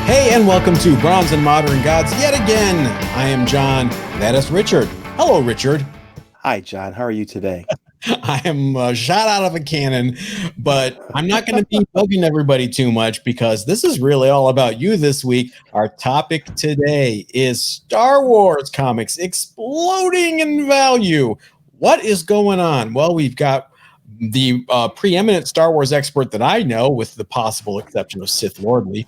Hey, and welcome to Bronze and Modern Gods yet again. I am John. That is Richard. Hello, Richard. Hi, John. How are you today? I am shot out of a cannon, but I'm not going to be bugging everybody too much because this is really all about you this week. Our topic today is Star Wars comics exploding in value. What is going on? Well, we've got the preeminent Star Wars expert that I know, with the possible exception of Sith Lordly,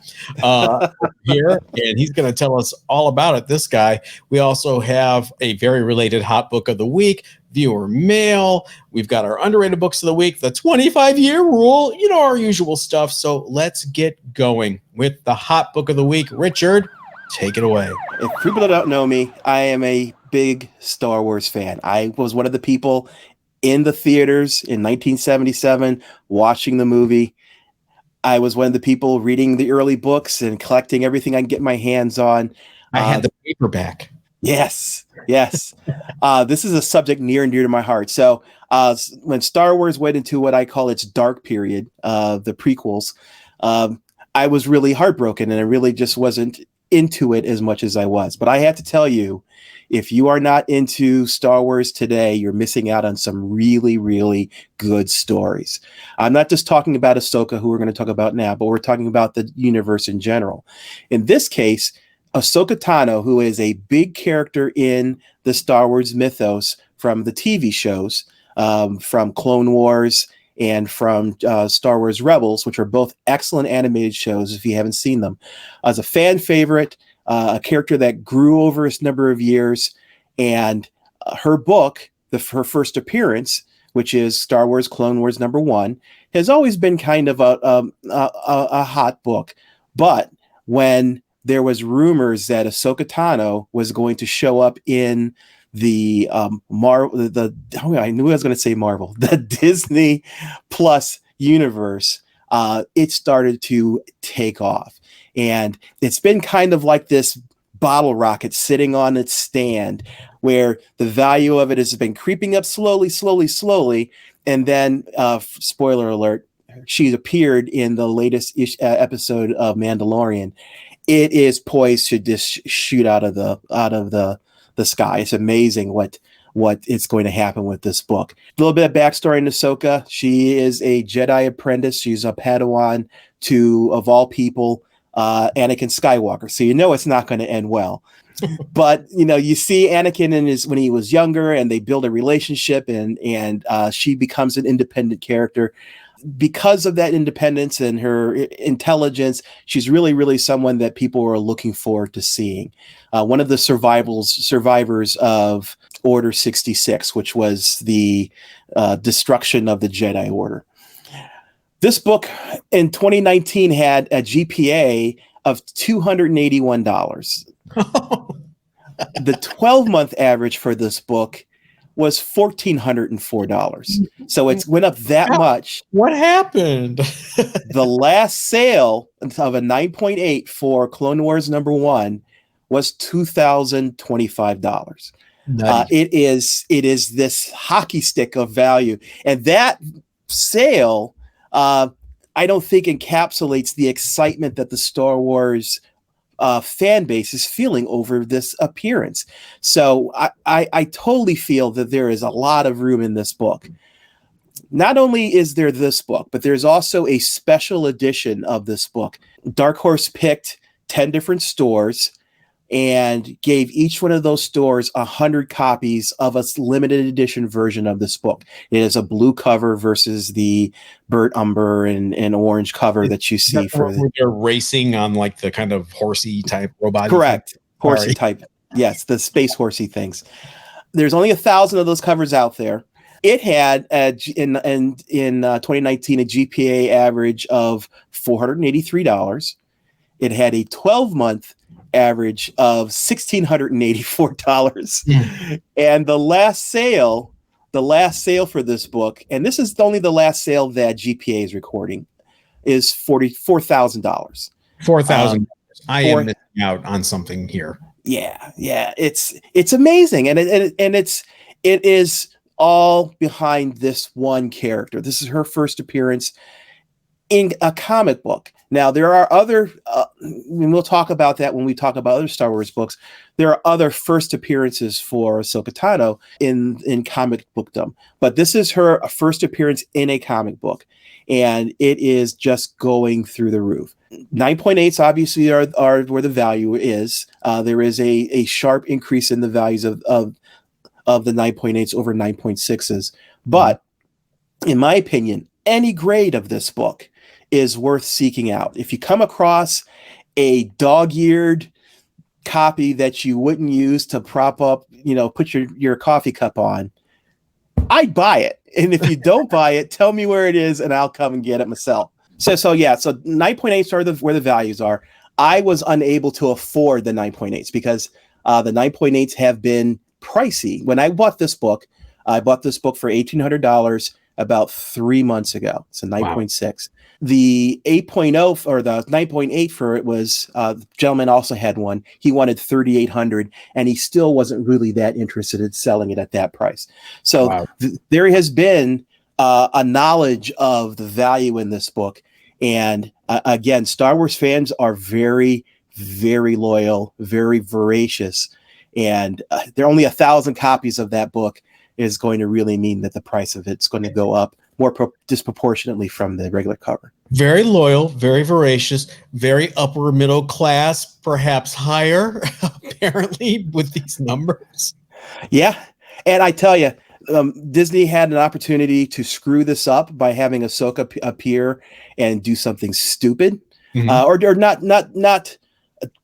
here, and he's going to tell us all about it. This guy. We also have a very related hot book of the week, viewer mail. We've got our underrated books of the week, the 25-year rule, our usual stuff. So let's get going with the hot book of the week. Richard, take it away. If people don't know me, I am a big Star Wars fan. I was one of the people in the theaters in 1977 watching the movie. I was one of the people reading the early books and collecting everything I can get my hands on. I had the paperback. Yes. This is a subject near and dear to my heart. So when Star Wars went into what I call its dark period, the prequels, I was really heartbroken, and I really just wasn't into it as much as I was. But I have to tell you, if you are not into Star Wars today, you're missing out on some really, really good stories. I'm not just talking about Ahsoka, who we're going to talk about now, but we're talking about the universe in general. In this case, Ahsoka Tano, who is a big character in the Star Wars mythos from the TV shows, from Clone Wars and from Star Wars Rebels, which are both excellent animated shows if you haven't seen them. As a fan favorite, a character that grew over a number of years, and her book, her first appearance, which is Star Wars Clone Wars #1, has always been kind of a hot book. But when there was rumors that Ahsoka Tano was going to show up in the I knew I was going to say Marvel, the Disney Plus universe, it started to take off. And it's been kind of like this bottle rocket sitting on its stand, where the value of it has been creeping up slowly. And then, spoiler alert, she's appeared in the latest episode of Mandalorian. It is poised to just shoot out of the sky. It's amazing what is going to happen with this book. A little bit of backstory in Ahsoka. She is a Jedi apprentice. She's a Padawan to, of all people, Anakin Skywalker. So it's not going to end well. But you see Anakin when he was younger, and they build a relationship, and she becomes an independent character. Because of that independence and her intelligence, she's really, really someone that people are looking forward to seeing. One of the survivors of Order 66, which was the destruction of the Jedi Order. This book in 2019 had a GPA of $281. The 12-month average for this book was $1,404. So it went up that much. What happened? The last sale of a 9.8 for Clone Wars #1 was $2,025. It is this hockey stick of value, and that sale, I don't think encapsulates the excitement that the Star Wars fan base is feeling over this appearance. So I totally feel that there is a lot of room in this book. Not only is there this book, but there's also a special edition of this book. Dark Horse picked 10 different stores and gave each one of those stores 100 copies of a limited edition version of this book. It is a blue cover versus the burnt umber and orange cover that you see for they're racing on like the kind of horsey type robot. Correct. Horsey type. Yes, the space horsey things. There's only 1,000 of those covers out there. It had in 2019 a GPA average of $483. It had a 12-month average of $1,684. And the last sale for this book, and this is only the last sale that GPA is recording, is $4,000. $4,000. I am missing out on something here. Yeah, it's amazing, and it is all behind this one character. This is her first appearance. in a comic book. Now, there are other, and we'll talk about that when we talk about other Star Wars books. There are other first appearances for Ahsoka Tano in comic bookdom, but this is her first appearance in a comic book, and it is just going through the roof. 9.8s obviously are where the value is. There is a sharp increase in the values of the 9.8s over 9.6s, but in my opinion, any grade of this book is worth seeking out. If you come across a dog-eared copy that you wouldn't use to prop up, put your coffee cup on, I'd buy it. And if you don't buy it, tell me where it is and I'll come and get it myself. So 9.8s are where the values are. I was unable to afford the 9.8s because the 9.8s have been pricey. When I bought this book for $1,800 about 3 months ago. It's a 9.6. Wow. The 8.0 or the 9.8 for it was, the gentleman also had one. He wanted $3,800 and he still wasn't really that interested in selling it at that price. So wow. There has been a knowledge of the value in this book. And again, Star Wars fans are very, very loyal, very voracious. And there are only 1,000 copies of that book is going to really mean that the price of it's going to go up more disproportionately from the regular cover. Very loyal, very voracious, very upper middle class, perhaps higher, apparently, with these numbers. Yeah. And I tell you, Disney had an opportunity to screw this up by having Ahsoka appear and do something stupid, or not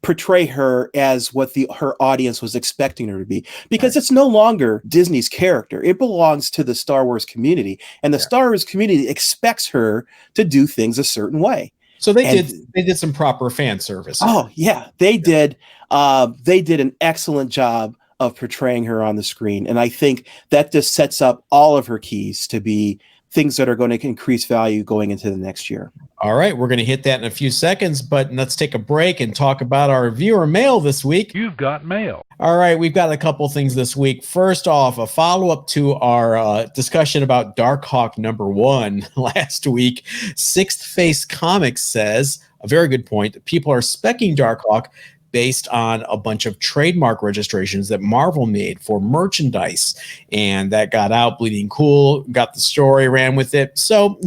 portray her as what her audience was expecting her to be, because It's no longer Disney's character. It belongs to the Star Wars community, and the Star Wars community expects her to do things a certain way. So they did some proper fan service. Oh yeah, they did. They did an excellent job of portraying her on the screen, and I think that just sets up all of her keys to be things that are going to increase value going into the next year. All right, we're going to hit that in a few seconds, but let's take a break and talk about our viewer mail this week. You've got mail. All right, we've got a couple things this week. First off, a follow-up to our discussion about Darkhawk #1 last week. Sixth Face Comics says, a very good point, people are speccing Darkhawk based on a bunch of trademark registrations that Marvel made for merchandise. And that got out. Bleeding Cool got the story, ran with it. So,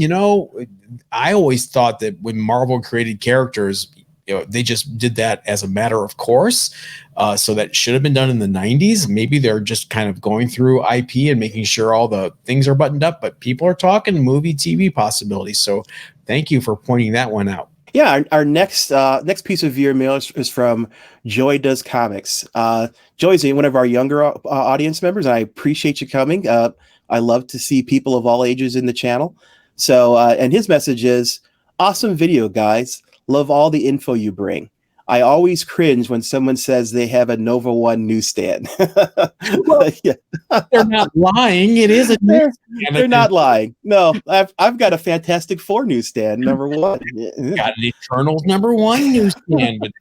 I always thought that when Marvel created characters, they just did that as a matter of course. So that should have been done in the 90s. Maybe they're just kind of going through IP and making sure all the things are buttoned up. But people are talking movie, TV possibilities. So thank you for pointing that one out. Yeah, our next piece of viewer mail is from Joy Does Comics. Joy's one of our younger audience members, and I appreciate you coming. I love to see people of all ages in the channel. So, and his message is, awesome video, guys. Love all the info you bring. I always cringe when someone says they have a Nova One newsstand. Well, yeah. They're not lying. It is a newsstand. They're not lying. No, I've got a Fantastic Four newsstand, #1. Got an Eternals #1 newsstand.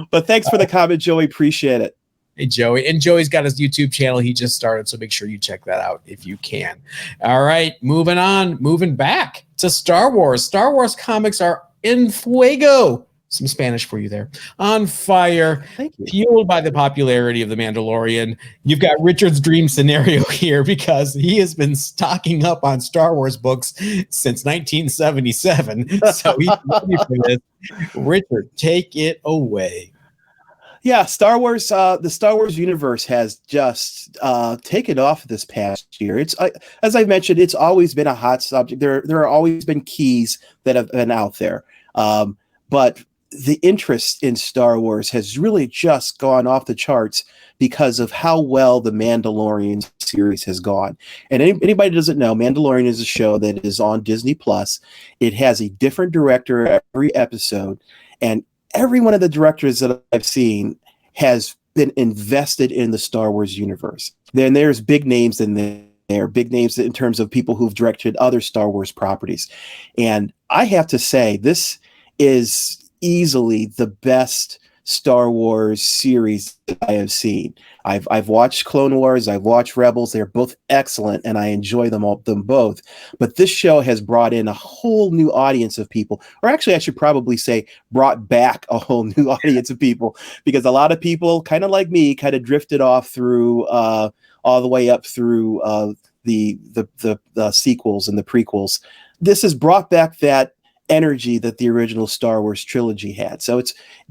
But thanks for the comment, Joey. Appreciate it. Hey, Joey. And Joey's got his YouTube channel he just started, so make sure you check that out if you can. All right, moving back to Star Wars. Star Wars comics are en fuego. Some Spanish for you there. On fire. Thank you. Fueled by the popularity of The Mandalorian. You've got Richard's dream scenario here because he has been stocking up on Star Wars books since 1977. So he's ready for this. Richard, take it away. Yeah, Star Wars, the Star Wars universe has just taken off this past year. It's as I mentioned, it's always been a hot subject. There are always been keys that have been out there. But the interest in Star Wars has really just gone off the charts because of how well the Mandalorian series has gone. And anybody who doesn't know, Mandalorian is a show that is on Disney Plus. It has a different director every episode, and every one of the directors that I've seen has been invested in the Star Wars universe. Then there's big names in there, big names in terms of people who've directed other Star Wars properties. And I have to say, this is easily the best Star Wars series that I have seen. I've watched Clone Wars, I've watched Rebels. They're both excellent, and I enjoy them both. But this show has brought in a whole new audience of people, or actually, I should probably say, brought back a whole new audience of people, because a lot of people, kind of like me, kind of drifted off through all the way up through the sequels and the prequels. This has brought back that energy that the original Star Wars trilogy had. So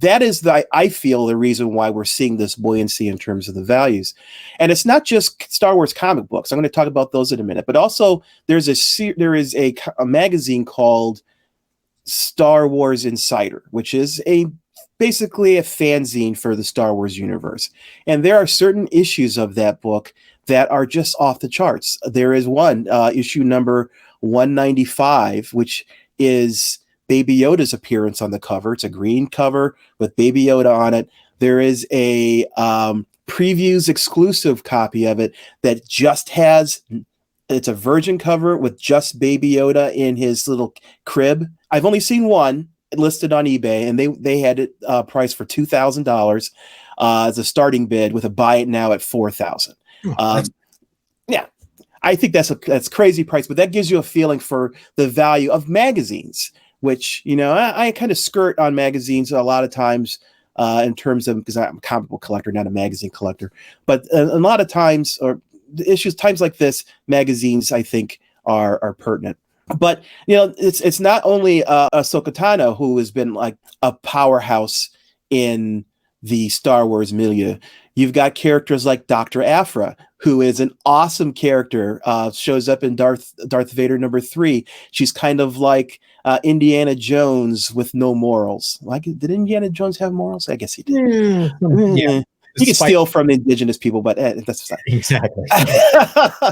I feel the reason why we're seeing this buoyancy in terms of the values. And it's not just Star Wars comic books. I'm going to talk about those in a minute, but also there is a magazine called Star Wars Insider, which is basically a fanzine for the Star Wars universe. And there are certain issues of that book that are just off the charts. There is one, issue number 195, which is Baby Yoda's appearance on the cover. It's a green cover with Baby Yoda on it. There is a previews exclusive copy of it that just has, it's a virgin cover with just Baby Yoda in his little crib. I've only seen one listed on eBay, and they had it priced for $2,000 as a starting bid, with a buy it now at $4,000. Yeah, I think that's crazy price, but that gives you a feeling for the value of magazines, which, I kind of skirt on magazines a lot of times in terms of, because I'm a comic book collector, not a magazine collector. But a lot of times, or times like this, magazines, I think, are pertinent. But, it's not only Ahsoka Tano who has been like a powerhouse in the Star Wars milieu. You've got characters like Dr. Aphra, who is an awesome character, shows up in Darth Vader #3. She's kind of like Indiana Jones with no morals. Did Indiana Jones have morals? I guess he did. Yeah. He can steal from indigenous people, but that's exactly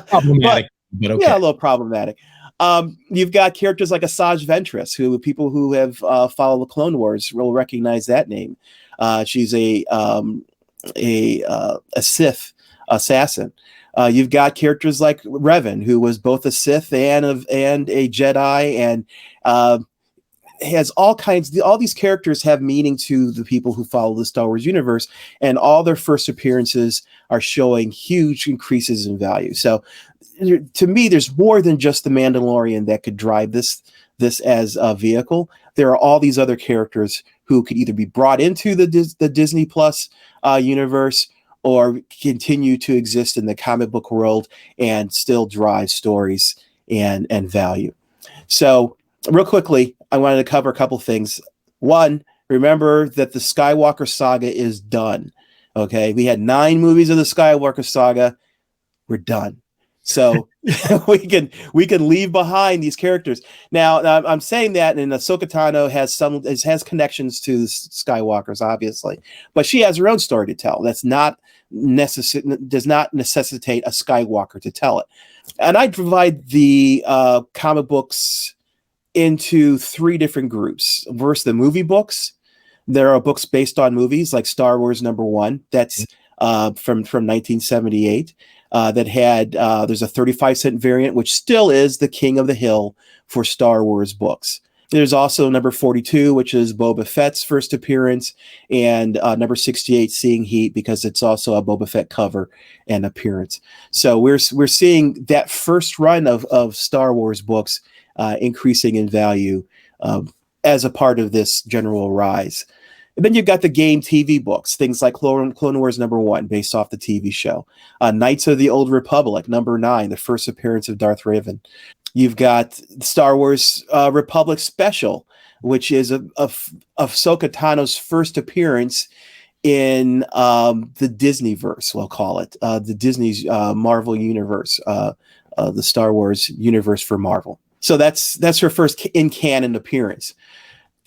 problematic. But okay. Yeah, a little problematic. You've got characters like Asajj Ventress, who people who have followed the Clone Wars will recognize that name. She's a Sith assassin. You've got characters like Revan, who was both a Sith and a Jedi, and has all these characters have meaning to the people who follow the Star Wars universe, and all their first appearances are showing huge increases in value. So to me, there's more than just the Mandalorian that could drive this as a vehicle. There are all these other characters who could either be brought into the Disney Plus universe, or continue to exist in the comic book world and still drive stories and value. So real quickly, I wanted to cover a couple things. One, remember that the Skywalker saga is done. Okay, we had 9 movies of the Skywalker saga. We're done. So we can leave behind these characters. Now I'm saying that, and Ahsoka Tano has connections to the Skywalkers, obviously, but she has her own story to tell. Does not necessitate a Skywalker to tell it. And I divide the comic books into 3 different groups. First, the movie books. There are books based on movies like Star Wars #1. That's from 1978. That had there's a 35-cent variant, which still is the king of the hill for Star Wars books. There's also number 42, which is Boba Fett's first appearance, and number 68, Seeing Heat, because it's also a Boba Fett cover and appearance. So we're seeing that first run of Star Wars books increasing in value as a part of this general rise. And then you've got the game TV books, things like Clone Wars #1, based off the TV show. Knights of the Old Republic, #9, the first appearance of Darth Revan. You've got Star Wars Republic Special, which is Ahsoka Tano's first appearance in the Disneyverse, we'll call it. The Disney's Marvel universe, the Star Wars universe for Marvel. So that's her first in-canon appearance.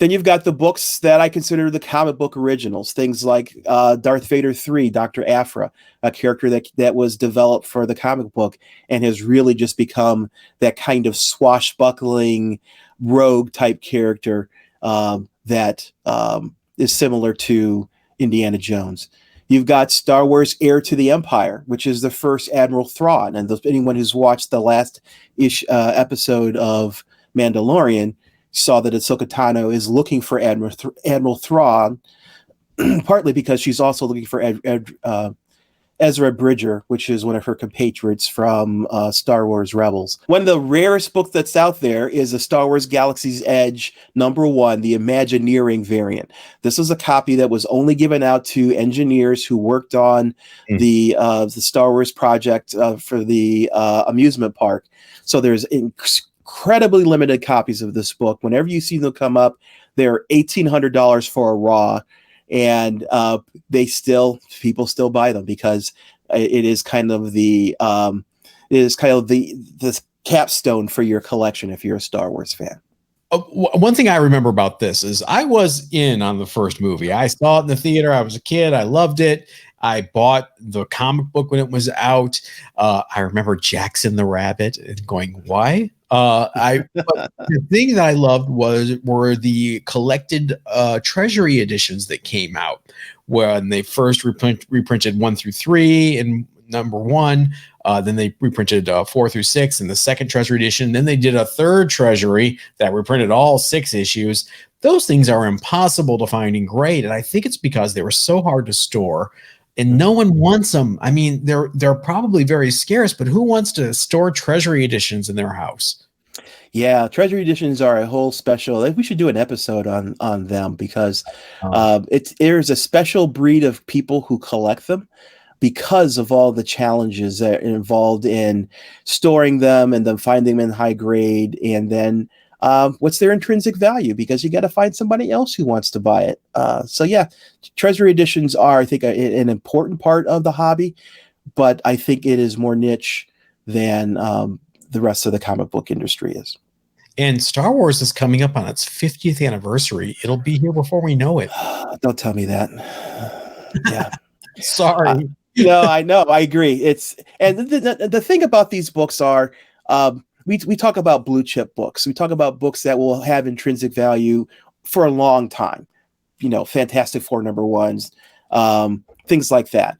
Then you've got the books that I consider the comic book originals, things like Darth Vader 3, Dr. Aphra, a character that was developed for the comic book and has really just become that kind of swashbuckling rogue type character that is similar to Indiana Jones. You've got Star Wars Heir to the Empire, which is the first Admiral Thrawn. And anyone who's watched the last episode of Mandalorian saw that Ahsoka Tano is looking for Admiral Thrawn partly because she's also looking for Ezra Bridger, which is one of her compatriots from Star Wars Rebels. One of the rarest books that's out there is a Star Wars Galaxy's Edge #1, the Imagineering variant. This is a copy that was only given out to engineers who worked on the Star Wars project for the amusement park. So there's incredibly limited copies of this book. Whenever you see them come up, they're $1,800 for a raw. And people still buy them because it is kind of the capstone for your collection if you're a Star Wars fan. One thing I remember about this is I was in on the first movie. I saw it in the theater. I was a kid. I loved it. I bought the comic book when it was out. I remember Jackson the Rabbit and going, why? The thing that I loved were the collected Treasury editions that came out when they first reprinted 1 through 3 and #1. Then they reprinted 4 through 6 in the second Treasury edition. Then they did a third Treasury that reprinted all 6 issues. Those things are impossible to find and great, and I think it's because they were so hard to store. And no one wants them. I mean, they're probably very scarce, but who wants to store Treasury editions in their house? Yeah, Treasury editions are a whole special. We should do an episode on them because there's a special breed of people who collect them because of all the challenges that are involved in storing them and then finding them in high grade, and then what's their intrinsic value, because you got to find somebody else who wants to buy it. So yeah, Treasury editions are, I think, an important part of the hobby, but I think it is more niche than the rest of the comic book industry is. And Star Wars is coming up on its 50th anniversary. It'll be here before we know it. Don't tell me that. Yeah. Sorry. I know. I agree. And the thing about these books are, we talk about blue chip books. We talk about books that will have intrinsic value for a long time. Fantastic Four #1s, things like that.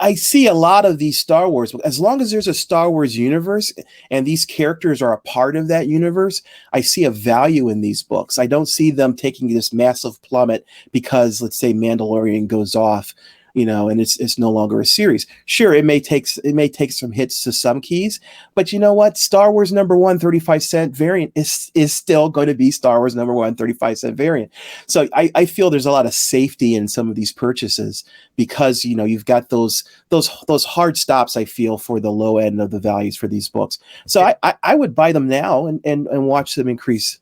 I see a lot of these Star Wars, as long as there's a Star Wars universe and these characters are a part of that universe, I see a value in these books. I don't see them taking this massive plummet because, let's say, Mandalorian goes off, and it's no longer a series. Sure, it may take some hits to some keys, but you know what? Star Wars #1 35-cent variant is still going to be Star Wars #1 35-cent variant. So I feel there's a lot of safety in some of these purchases because you've got those hard stops. I feel for the low end of the values for these books. So I would buy them now and watch them increase.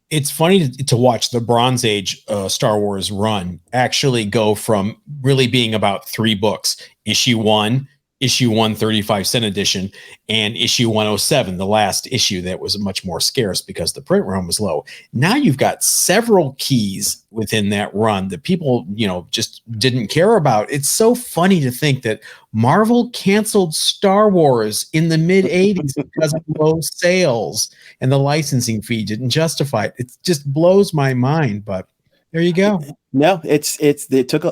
It's funny to watch the Bronze Age Star Wars run actually go from really being about 3 books: issue 1, issue 1 35-cent edition, and issue 107, the last issue that was much more scarce because the print run was low. Now you've got several keys within that run that people, just didn't care about. It's so funny to think that Marvel canceled Star Wars in the mid 80s because of low sales and the licensing fee didn't justify it. It just blows my mind, but there you go. No, it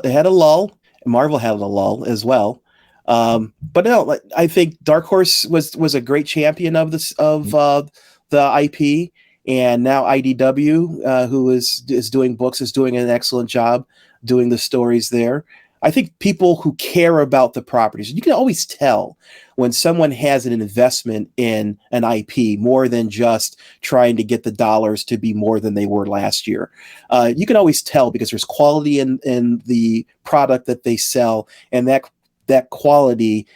had a lull. Marvel had a lull as well. But no, I think Dark Horse was a great champion of the IP, and now IDW, who is doing books, is doing an excellent job doing the stories there. I think people who care about the properties, you can always tell when someone has an investment in an IP more than just trying to get the dollars to be more than they were last year. You can always tell because there's quality in the product that they sell, and that quality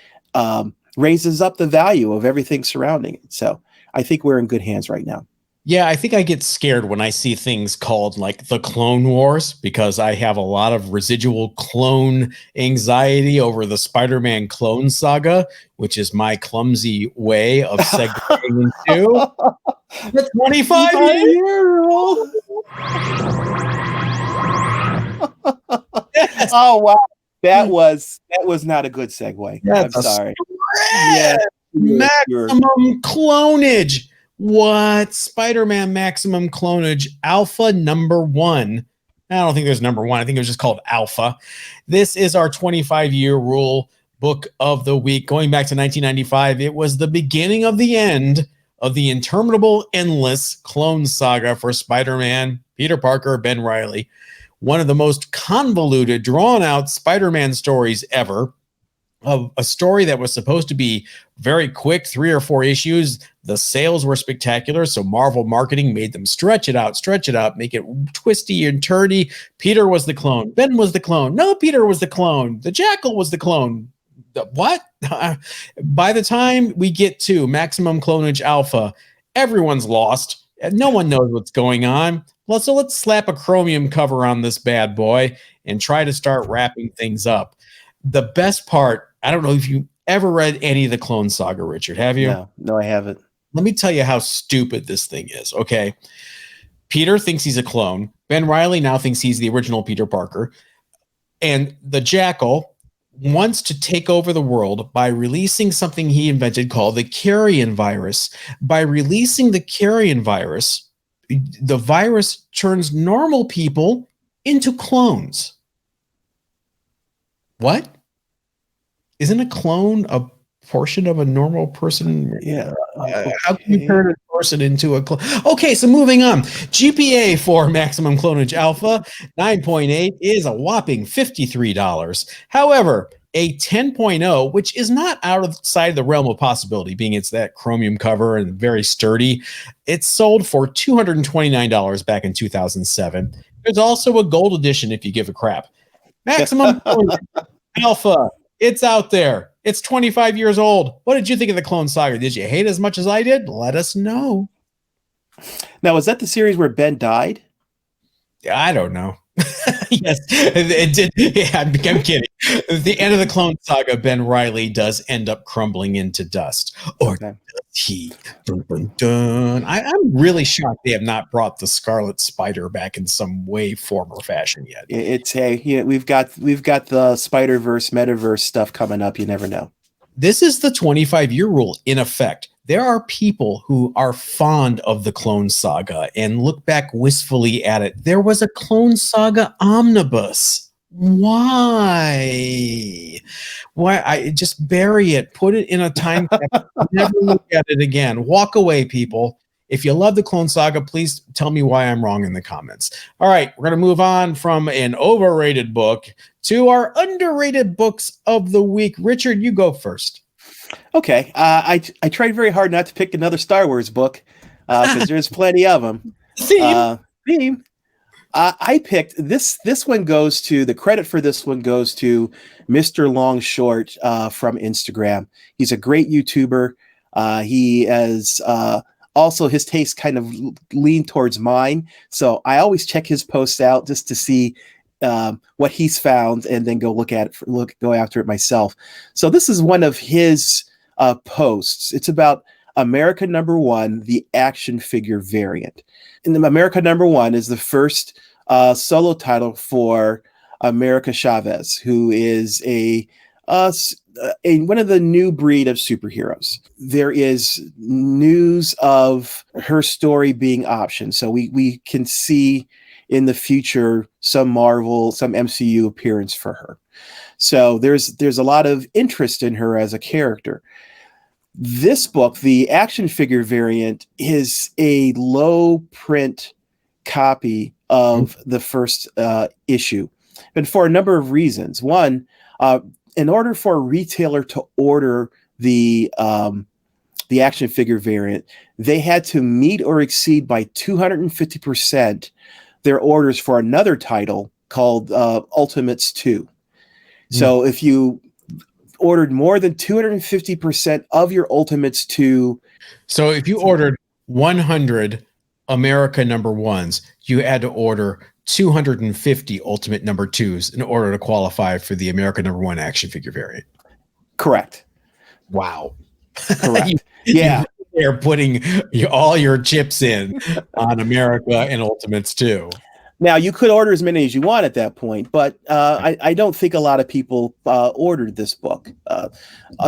raises up the value of everything surrounding it. So I think we're in good hands right now. Yeah, I think I get scared when I see things called like the Clone Wars because I have a lot of residual clone anxiety over the Spider-Man Clone Saga, which is my clumsy way of segueing into the 25-year rule. Yes. Oh wow. That was not a good segue. I'm sorry. Yeah. Maximum clonage. What? Spider-Man Maximum Clonage Alpha #1. I don't think there's #1. I think it was just called Alpha. This is our 25-year rule book of the week. Going back to 1995, it was the beginning of the end of the interminable, endless Clone Saga for Spider-Man, Peter Parker, Ben Reilly. one of the most convoluted, drawn-out Spider-Man stories ever. A story that was supposed to be very quick, 3 or 4 issues. The sales were spectacular, so Marvel marketing made them stretch it out, make it twisty and turny. Peter was the clone. Ben was the clone. No, Peter was the clone. The Jackal was the clone. What? By the time we get to Maximum Clonage Alpha, everyone's lost. No one knows what's going on. Well, so let's slap a chromium cover on this bad boy and try to start wrapping things up. The best part, I don't know if you ever read any of the Clone Saga, Richard. Have you? No, I haven't. Let me tell you how stupid this thing is, okay? Peter thinks he's a clone. Ben Reilly now thinks he's the original Peter Parker. And the Jackal wants to take over the world by releasing something he invented called the carrion virus. By releasing the carrion virus, the virus turns normal people into clones. What? Isn't a clone a portion of a normal person? Yeah. How can you turn a person into a clone? Okay, so moving on. GPA for Maximum Clonage Alpha 9.8 is a whopping $53. However, a 10.0, which is not outside the realm of possibility, being it's that chromium cover and very sturdy, it's sold for $229 back in 2007. There's also a gold edition if you give a crap. Maximum Alpha, it's out there. It's 25 years old. What did you think of the Clone Saga? Did you hate it as much as I did? Let us know. Now, was that the series where Ben died? I don't know. Yes, it did. Yeah, I'm kidding. At the end of the Clone Saga, Ben Reilly does end up crumbling into dust. Or does he? Dun, dun, dun. I'm really shocked they have not brought the Scarlet Spider back in some way, form, or fashion yet. We've got the Spider-Verse, Metaverse stuff coming up. You never know. This is the 25-year rule in effect. There are people who are fond of the Clone Saga and look back wistfully at it. There was a Clone Saga omnibus. Why? I just bury it, put it in a time capsule, never look at it again. Walk away, people. If you love the Clone Saga, please tell me why I'm wrong in the comments. All right, we're going to move on from an overrated book to our underrated books of the week. Richard, you go first. Okay. I tried very hard not to pick another Star Wars book because there's plenty of them. Theme. I picked this. This one goes to the credit for this one goes to Mr. Long Short from Instagram. He's a great YouTuber. He has also his tastes kind of lean towards mine, so I always check his posts out just to see what he's found and then go go after it myself. So this is one of his posts. It's about America #1, the action figure variant. And America #1 is the first solo title for America Chavez, who is a one of the new breed of superheroes. There is news of her story being optioned, so we can see in the future some Marvel, some MCU appearance for her. So there's a lot of interest in her as a character. This book, the action figure variant, is a low print copy of the first issue, and for a number of reasons. One, in order for a retailer to order the action figure variant, they had to meet or exceed by 250% their orders for another title called Ultimates 2. So if you ordered more than 250% of your Ultimates 2. So if you ordered 100 America #1s, you had to order 250 Ultimate #2s in order to qualify for the America #1 action figure variant. Correct. Wow. Correct. Yeah. They're putting all your chips in on America and Ultimates too. Now, you could order as many as you want at that point, but I don't think a lot of people ordered this book. A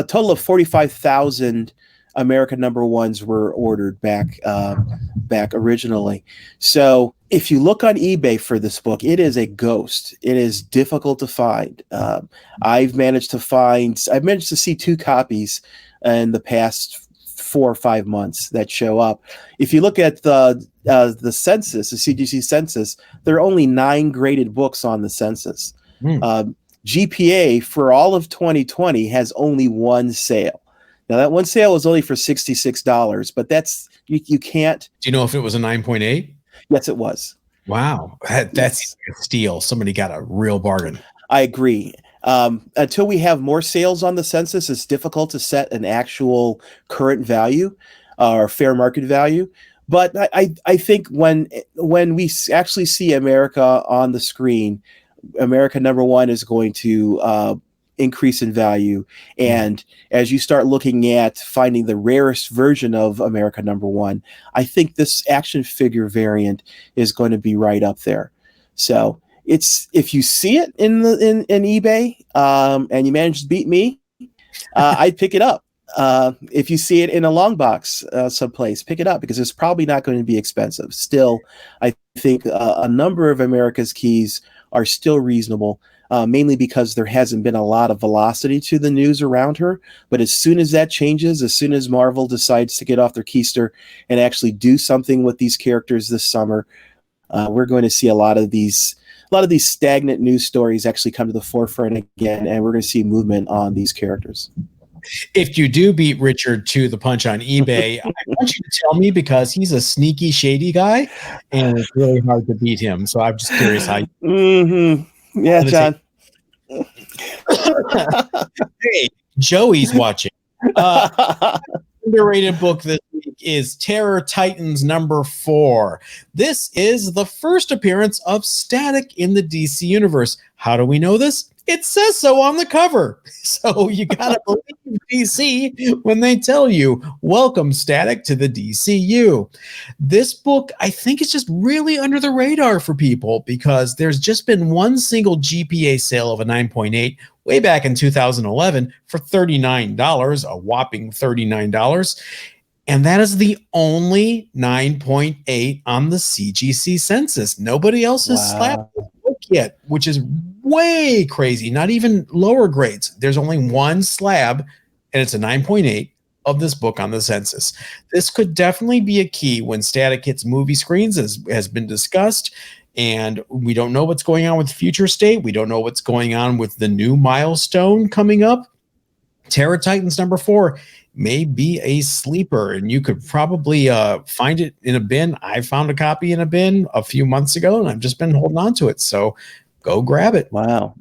total of 45,000 America #1s were ordered back originally. So if you look on eBay for this book, it is a ghost. It is difficult to find. I've managed to see 2 copies in the past 4 or 5 months that show up. If you look at the census, the CGC census, there are only 9 graded books on the census. GPA for all of 2020 has only 1 sale. Now that 1 sale was only for $66, but that's you can't. Do you know if it was a 9.8? Yes, it was. Wow, that's a steal. Somebody got a real bargain. I agree. Until we have more sales on the census, it's difficult to set an actual current value or fair market value. But I think when we actually see America on the screen, America #1 is going to increase in value. And as you start looking at finding the rarest version of America #1, I think this action figure variant is going to be right up there. So it's, if you see it in eBay and you manage to beat me, I'd pick it up. If you see it in a long box someplace, pick it up, because it's probably not going to be expensive. Still, I think a number of America's keys are still reasonable, mainly because there hasn't been a lot of velocity to the news around her. But as soon as that changes, as soon as Marvel decides to get off their keister and actually do something with these characters this summer, we're going to see a lot of these stagnant news stories actually come to the forefront again, and we're going to see movement on these characters. If you do beat Richard to the punch on eBay, I want you to tell me, because he's a sneaky, shady guy, and it's really hard to beat him. So I'm just curious how you. Yeah, John. Hey, Joey's watching. Underrated book this week is Terror Titans #4. This is the first appearance of Static in the DC universe. How do we know this? It says so on the cover. So you gotta believe DC when they tell you, welcome Static to the DCU. This book, I think, is just really under the radar for people, because there's just been one single GPA sale of a 9.8 way back in 2011 for $39, a whopping $39. And that is the only 9.8 on the CGC census. Nobody else has slapped the book yet, which is way crazy. Not even lower grades. There's only one slab, and it's a 9.8 of this book on the census. This could definitely be a key when Static hits movie screens, as has been discussed. And we don't know what's going on with Future State. We don't know what's going on with the new milestone coming up. Terror Titans #4 may be a sleeper, and you could probably find it in a bin. I found a copy in a bin a few months ago, and I've just been holding on to it. So go grab it. Wow.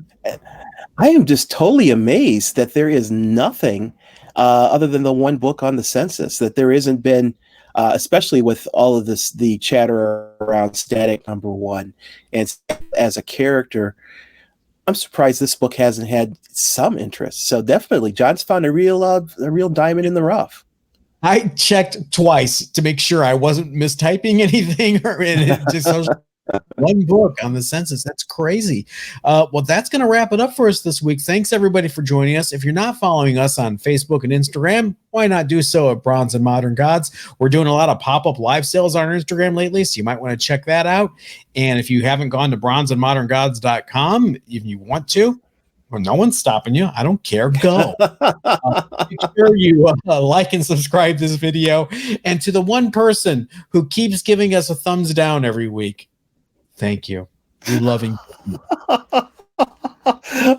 I am just totally amazed that there is nothing other than the one book on the census, that there hasn't been, especially with all of this, the chatter around Static #1 and as a character. I'm surprised this book hasn't had some interest. So definitely, John's found a real diamond in the rough. I checked twice to make sure I wasn't mistyping anything, or it just one book on the census. That's crazy. Well, that's going to wrap it up for us this week. Thanks everybody for joining us. If you're not following us on Facebook and Instagram, why not do so at Bronze and Modern Gods? We're doing a lot of pop-up live sales on Instagram lately, so you might want to check that out. And if you haven't gone to bronzeandmoderngods.com, if you want to, well, no one's stopping you. I don't care. Go. Make sure you like and subscribe this video. And to the one person who keeps giving us a thumbs down every week, thank you. We're loving you.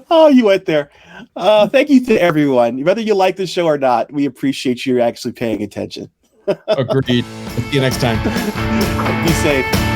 Oh, you went there. Thank you to everyone. Whether you like the show or not, we appreciate you actually paying attention. Agreed. See you next time. Be safe.